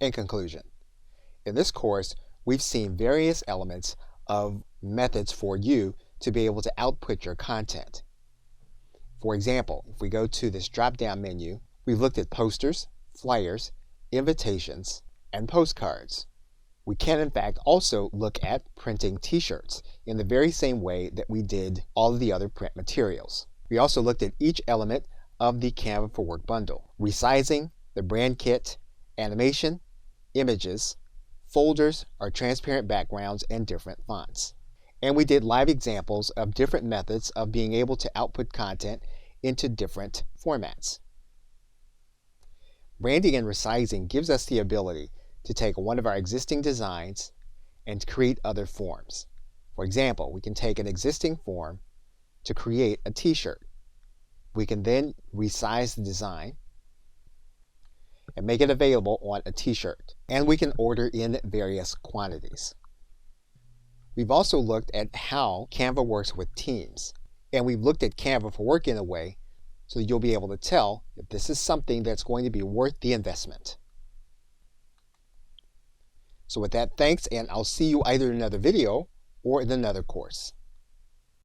In conclusion, in this course, we've seen various elements of methods for you to be able to output your content. For example, if we go to this drop-down menu, we've looked at posters, flyers, invitations, and postcards. We can in fact also look at printing t-shirts in the very same way that we did all of the other print materials. We also looked at each element of the Canva for Work bundle: resizing, the brand kit, animation, images, folders, our transparent backgrounds, and different fonts. And we did live examples of different methods of being able to output content into different formats. Branding and resizing gives us the ability to take one of our existing designs and create other forms. For example, we can take an existing form to create a t-shirt. We can then resize the design and make it available on a t-shirt. And we can order in various quantities. We've also looked at how Canva works with teams. And we've looked at Canva for Work in a way so that you'll be able to tell if this is something that's going to be worth the investment. So with that, thanks, and I'll see you either in another video or in another course.